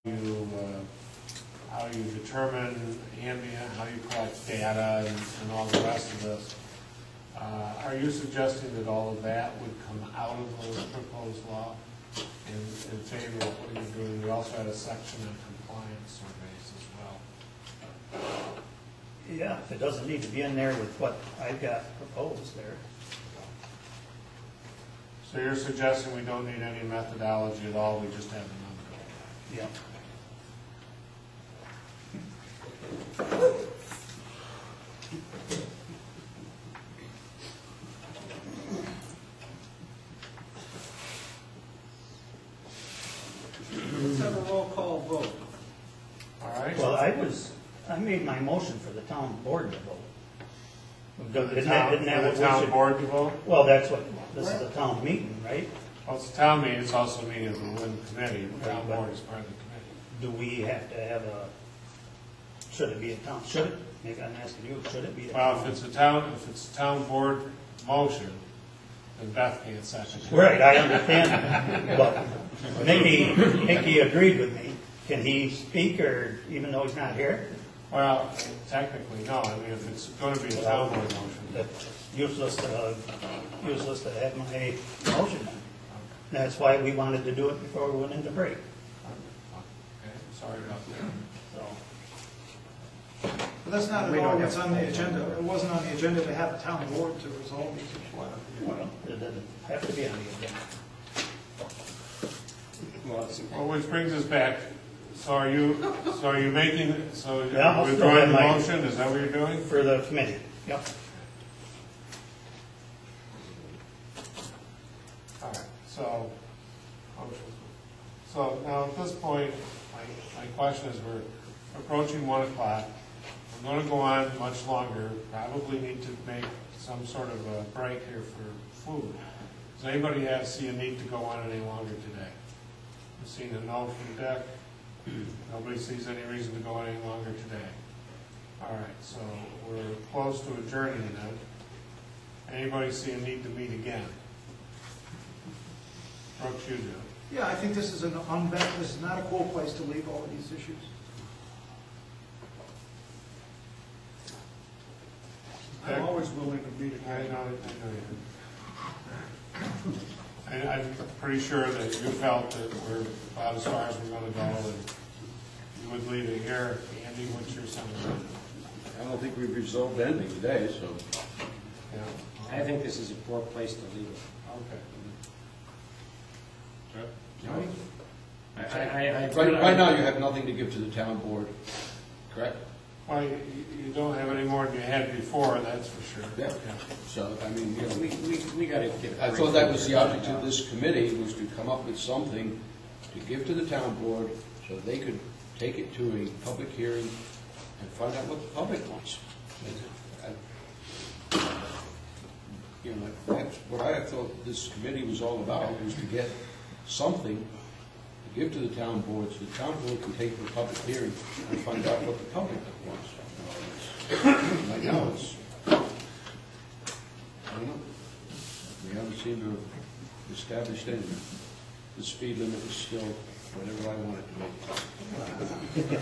how you determine ambient, how you collect data, and all the rest of this. Are you suggesting that all of that would come out of the proposed law in favor of what you're doing? We also had a section on compliance surveys as well. Yeah, if it doesn't need to be in there with what I've got proposed there. So you're suggesting we don't need any methodology at all, we just have a number? Yeah. Let's have a roll call vote. All right. Well, I made my motion for the town board to vote. For Isn't that what the we town should? board to vote? Well, that's what, this is a town meeting, right? Well, it's a town meeting, it's also a meeting of the WIN committee, the town board is part of the committee. Do we have to have should it be a town, should it, maybe I'm asking you, should it be a Well, town? if it's a town board motion, then Beth can't second it. Right, I understand that, but Mickey agreed with me. Can he speak, or even though he's not here? Well, technically, no, I mean, if it's going to be a town board motion. That's useless to have my motion then. That's why we wanted to do it before we went into break, Okay, sorry about that. so. But that's not at all what's on the agenda. It wasn't on the agenda to have a town board to resolve these issues. Well, it doesn't have to be on the agenda. Well, which brings us back, so are you making, so Yeah, I'll you're still withdrawing have the my- motion, is that what you're doing? For the committee, yep. All right, so now at this point, my question is, we're approaching 1 o'clock. I'm going to go on much longer, probably need to make some sort of a break here for food. Does anybody see a need to go on any longer today? I've seen a no from Dick. Nobody sees any reason to go any longer today. All right, so we're close to adjourning then. Anybody see a need to meet again? Brooks, you do. Yeah, I think this is this is not a cool place to leave all of these issues. I'm always willing to meet I again. know you. I'm pretty sure that you felt that we're about as far as we're going to go, and you would leave it here. Andy, what's your sentiment? I don't think we've resolved anything today, so. Yeah. I think this is a poor place to leave it. Okay. Right now, you have nothing to give to the town board, correct? Well, you don't have any more than you had before, that's for sure. Yeah. So, I mean, you know, We got to get. I thought that was the object of this committee, was to come up with something to give to the town board so they could take it to a public hearing and find out what the public wants. You know, that's what I thought this committee was all about, was to get something to give to the town board so the town board can take it to a public hearing and find out what the public wants. Right now, it's, I don't know. We haven't seemed to have established anything. The speed limit is still whatever I want it to be.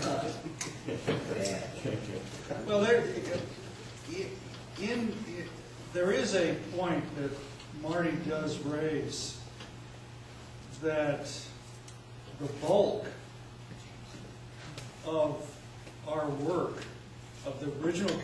Well, there is a point that Marty does raise, that the bulk of our work, of the original